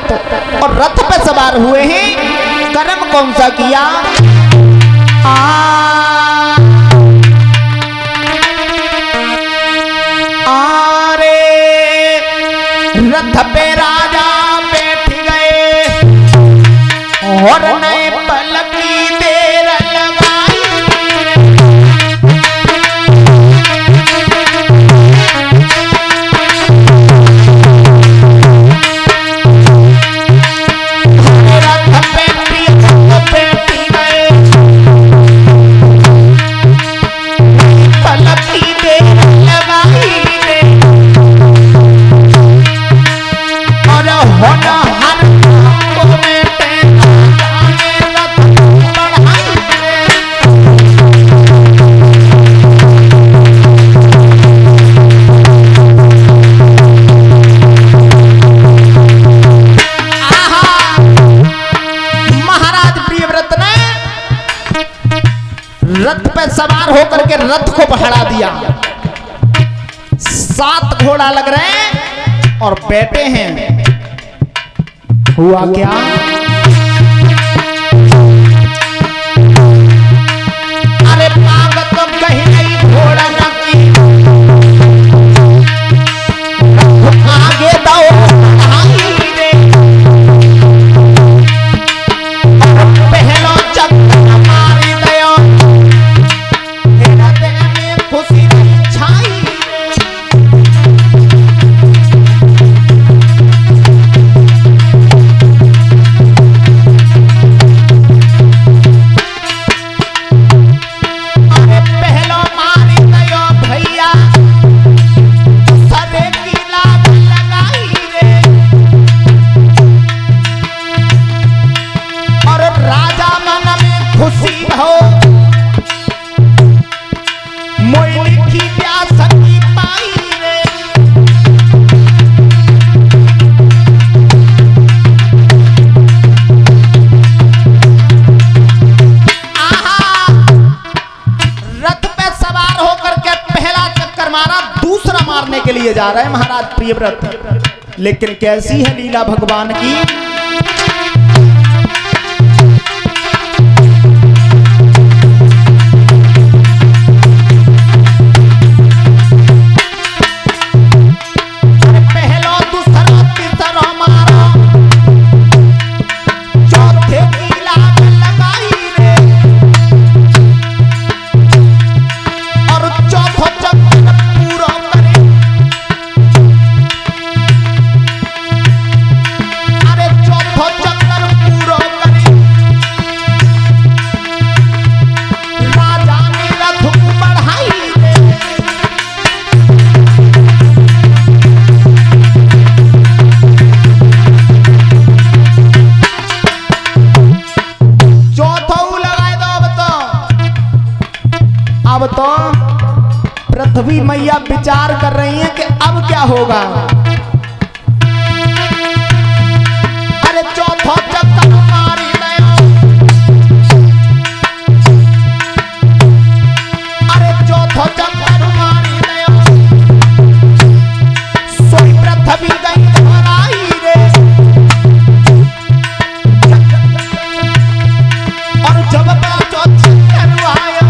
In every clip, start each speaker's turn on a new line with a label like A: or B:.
A: रथ और रथ पे सवार हुए हैं। कर्म कौन सा किया? आरे रथ पे राजा बैठ गए और नए पल की देर लगाई। रथ पे बैठी गए पल की देर लगाई और होना हर को में रथ पे सवार होकर के रथ को बढ़ा दिया। 7 घोड़ा लग रहे हैं और बैठे हैं। हुआ क्या? अरे ताकत तो कहीं नहीं घोड़ा की आगे दो पहलो चक्कर मारी दयो खुशी छाई। अरे पहलो मारी दयो भैया सरे की लाग लगाई रे और राजा मन में खुशी हो मोइली की प्यास की पाई रे। आहा रथ पे सवार होकर के पहला चक्कर मारा, दूसरा मारने के लिए जा रहे हैं महाराज प्रियव्रत। लेकिन कैसी है लीला भगवान की? अब तो पृथ्वी मैया विचार कर रही हैं कि अब क्या होगा। अरे चौथा चक्कर मारी दयो, अरे चौथा चक्कर मारी दयो सोई पृथ्वी गई घबराई रे और जब पांचों चक्कर आया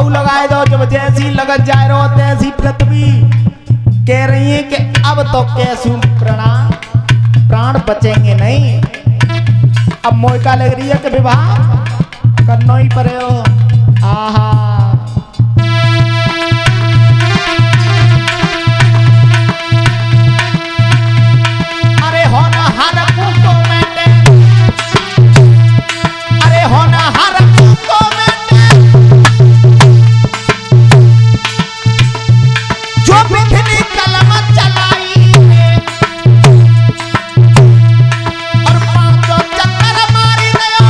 A: लगाए दो। जब जैसी लगत जाए रहो तैसी पृथ्वी कह रही है कि अब तो कैसे प्राण बचेंगे नहीं। अब मोइका लग रही है कि विवाह करना ही पड़े हो। आहा अरे होना हर को मैंने, अरे होना हर को मैंने जो बिखनी कलम चलाई और पांचों चक्कर मारी दयो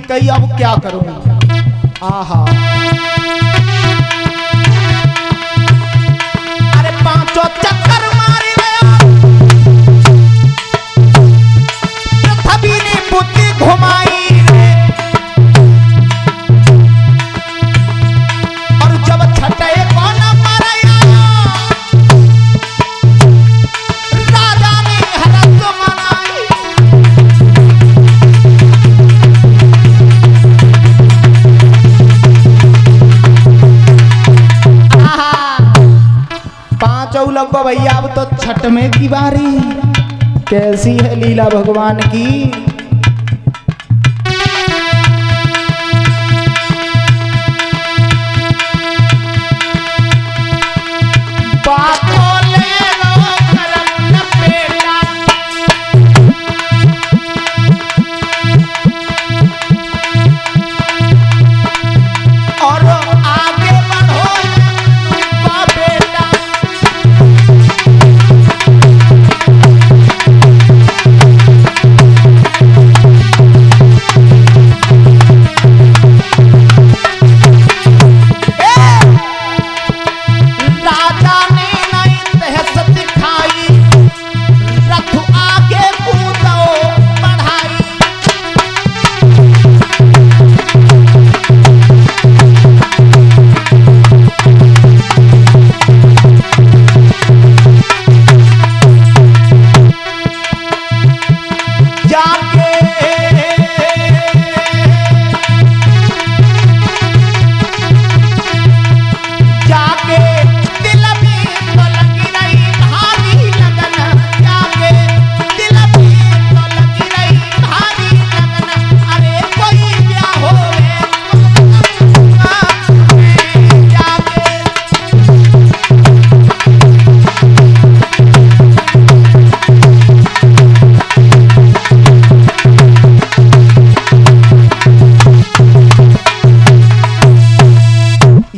A: कही अब क्या करूं। आहा अरे पांचों चक्कर मारी गया, पृथ्वी ने बुद्धि घुमाई रे। और जब छठे को न मारा राजा ने हरत मनाई। पांचों लगभग भैया अब तो छठ में की बारी। कैसी है लीला भगवान की।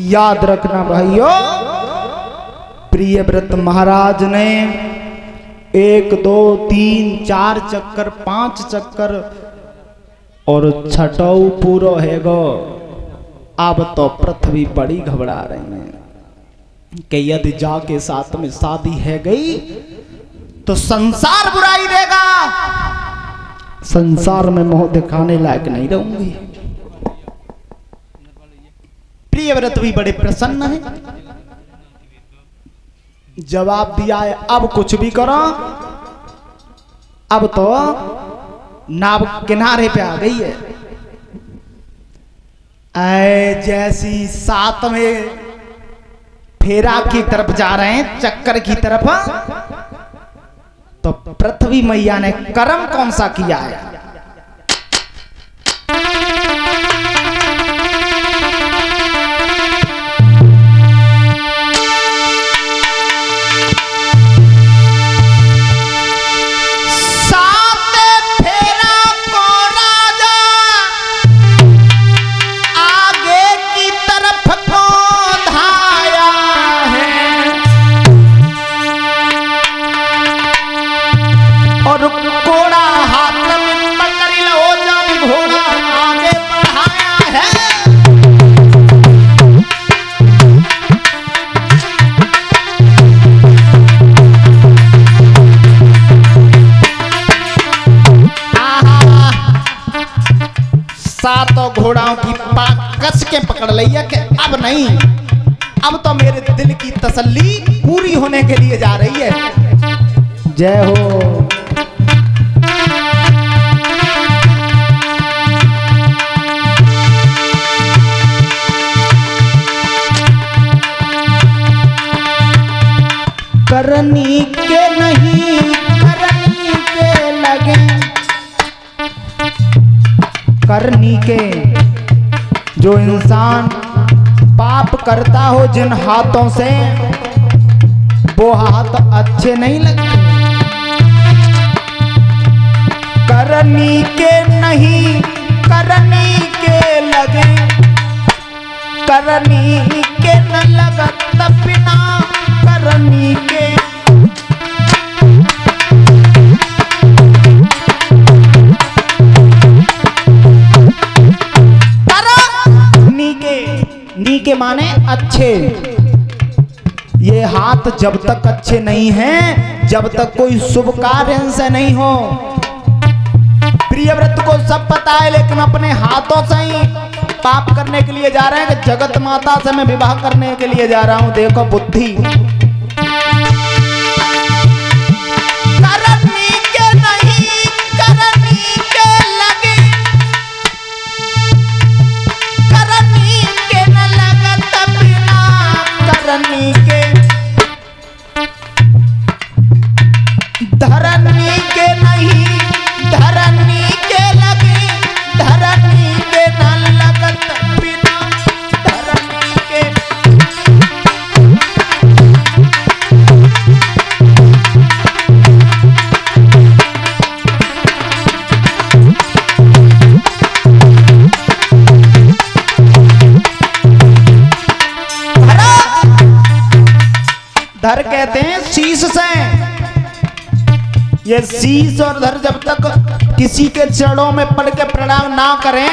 A: याद रखना भाइयों, प्रियव्रत महाराज ने 1 2 3 4 चक्कर 5 चक्कर और छठौ पूरो है गो। अब तो पृथ्वी बड़ी घबरा रही है कि यदि जाके साथ में शादी है गई तो संसार बुराई देगा, संसार में मोह दिखाने लायक नहीं रहूंगी। प्रियव्रत भी बड़े प्रसन्न है, जवाब दिया है अब कुछ भी करो। अब तो नाव किनारे पे आ गई है। ऐ जैसी साथ में फेरा की तरफ जा रहे हैं, चक्कर की तरफ, तो पृथ्वी मैया ने कर्म कौन सा किया है। सातों घोड़ाओं की कस के पकड़ लिया कि अब नहीं, अब तो मेरे दिल की तसल्ली पूरी होने के लिए जा रही है। जय हो। करनी के नहीं करनी के लगे, करनी के जो इंसान पाप करता हो जिन हाथों से, वो हाथ अच्छे नहीं लगते। करनी के नहीं करनी के लगे, करनी के न लगत बिना करनी के। नी के माने अच्छे। ये हाथ जब तक अच्छे नहीं हैं, जब तक कोई शुभ कार्य से नहीं हो। प्रियव्रत को सब पता है, लेकिन अपने हाथों से ही पाप करने के लिए जा रहे हैं कि जगत माता से मैं विवाह करने के लिए जा रहा हूं। देखो बुद्धि करनी के नहीं, करनी के लगे, करनी के न लगत बिना, करनी के धरनी के नहीं, धरनी के लगे, धरनी के न लगत बिना, धरनी के। धर कहते हैं शीश से। ये शीश और धर जब तक किसी के चरणों में पड़ के प्रणाम ना करें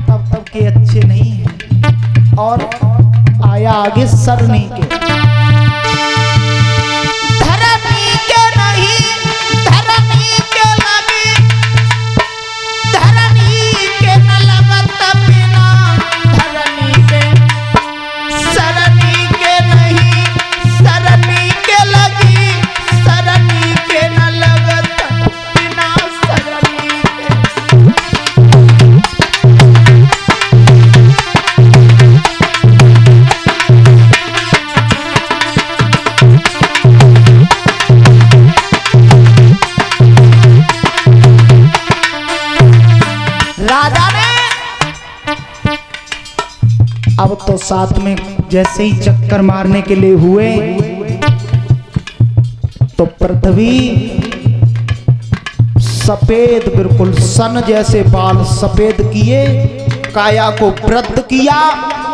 A: तब तक के अच्छे नहीं हैं। और आया आगे सरनी के, धरनी के नहीं, धरनी के लगे, धरनी के न लगत बिना, धरनी के सरनी के नहीं, सरनी के लगी, सरनी के न लगत बिना, सरनी के। राजा ने अब तो साथ में जैसे ही चक्कर मारने के लिए हुए तो पृथ्वी सफेद, बिल्कुल सन जैसे बाल सफेद किए, काया को वृद्ध किया,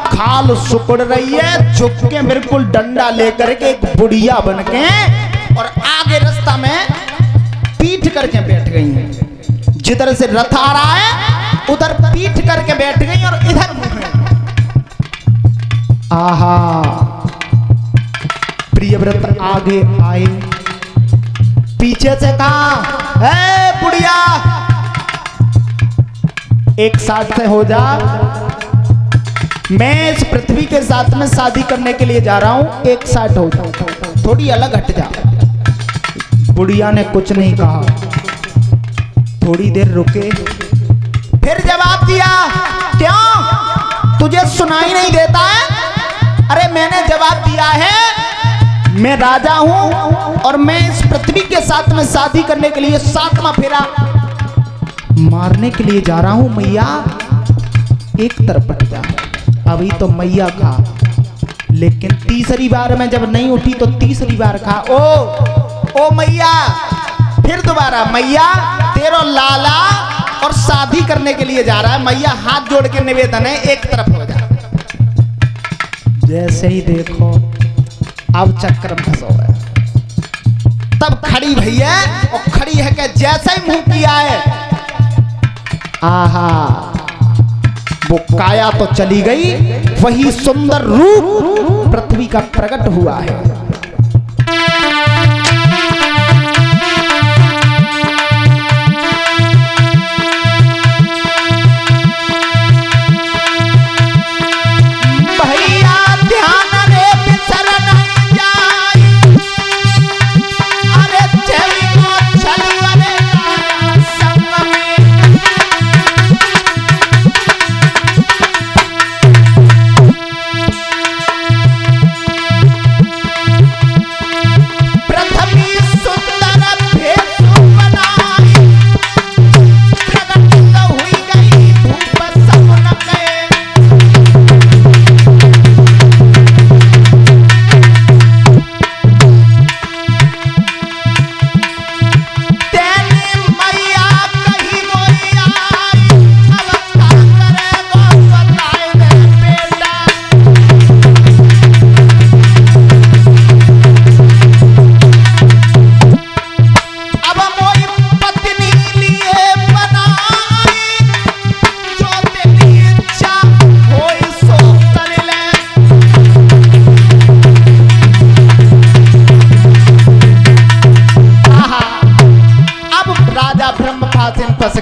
A: खाल सुकड़ रही है, झुक के बिल्कुल डंडा लेकर के एक बुढ़िया बन के और आगे रास्ता में पीठ करके बैठ गई हैं। जिधर से रथ आ रहा है उधर पीठ करके बैठ गई और इधर मुंह है। आहा, प्रियव्रत आगे आए, पीछे से कहा, हे बुढ़िया एक साथ से हो जा, मैं इस पृथ्वी के साथ में शादी करने के लिए जा रहा हूं, एक साथ हो जा, थोड़ी अलग हट जा। बुढ़िया ने कुछ नहीं कहा, थोड़ी देर रुके, फिर जवाब दिया, क्यों तुझे सुनाई नहीं देता है? अरे मैंने जवाब दिया है, मैं राजा हूं और मैं इस पृथ्वी के साथ में शादी करने के लिए 7वां फेरा मारने के लिए जा रहा हूं। मैया एक तरफ हट जा। अभी तो मैया खा, लेकिन तीसरी बार में जब नहीं उठी तो तीसरी बार खा। ओ मैया, फिर दोबारा, मैया तेरो लाला और शादी करने के लिए जा रहा है। मैया हाथ जोड़ के निवेदन है, एक तरफ हो जा। जैसे ही देखो अब चक्कर फंसो है, तब खड़ी भैया और खड़ी है कि जैसे ही मुंह किया है, आहा, वो काया तो चली गई, वही सुंदर रूप पृथ्वी का प्रकट हुआ है।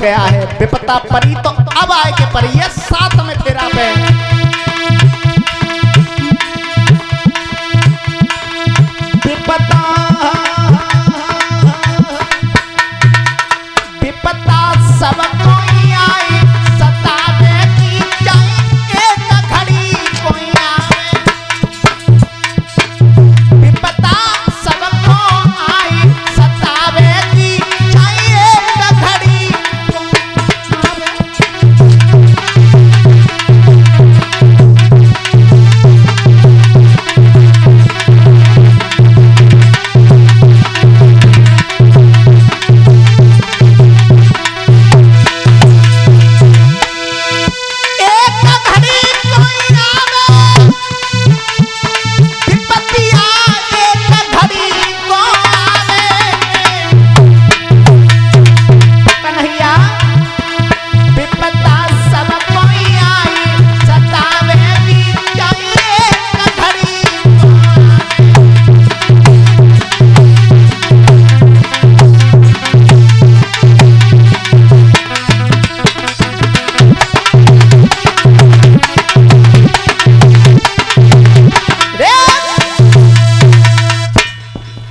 A: गया है। विपता परी तो अब आए के परी है साथ में फेरा पे। विपता विपता सब कोई आई सतावे की जाए एक घड़ी कोई आवे। विपता सबको आई सतावे की जाए एक घड़ी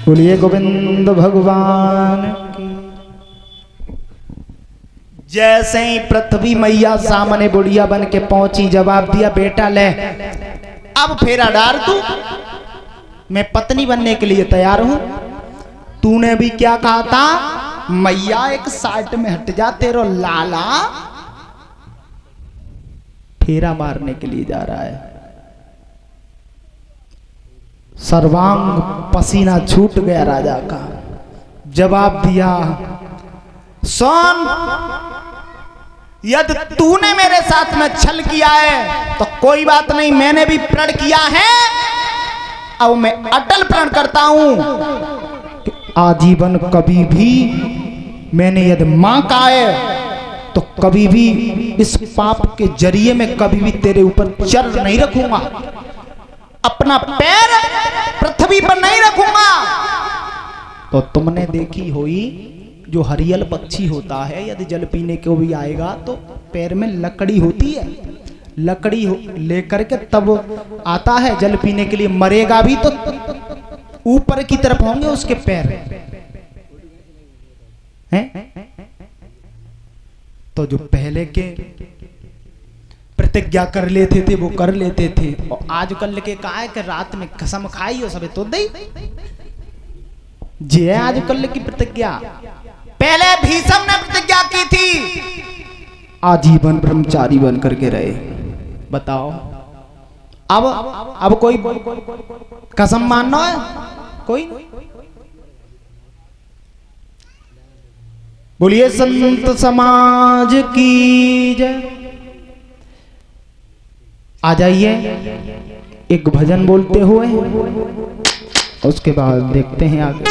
A: बोलिए गोविंद भगवान की। जैसे ही पृथ्वी मैया सामने बुढ़िया बन के पहुंची, जवाब दिया बेटा ले अब फेरा डाल तू, मैं पत्नी बनने के लिए तैयार हूं। तूने भी क्या कहा था, मैया एक साइड में हट जा, तेरो लाला फेरा मारने के लिए जा रहा है। सर्वांग पसीना छूट गया राजा का। जवाब दिया, सुन, यदि तूने मेरे साथ में छल किया है तो कोई बात नहीं, मैंने भी प्रण किया है। अब मैं अटल प्रण करता हूं कि आजीवन कभी भी मैंने यदि मां कहा है तो कभी भी इस पाप के जरिए में कभी भी तेरे ऊपर चर नहीं रखूंगा, अपना पैर पृथ्वी पर नहीं रखूंगा। तो तुमने देखी हुई जो हरियल पक्षी होता है, यदि जल पीने को भी आएगा तो पैर में लकड़ी होती है, लकड़ी लेकर के तब आता है जल पीने के लिए। मरेगा भी तो ऊपर की तरफ होंगे उसके पैर हैं। तो जो पहले के प्रतिज्ञा कर लेते थे वो कर लेते थे, और आजकल के कहा है कि रात में कसम खाई हो सबे तो दई जे आजकल की प्रतिज्ञा। पहले भीष्म ने प्रतिज्ञा की थी आजीवन ब्रह्मचारी बन करके रहे। बताओ अब कोई कसम मानना है कोई? बोलिए संत समाज की जय। आ जाइए एक भजन बोलते हुए, उसके बाद देखते हैं आगे।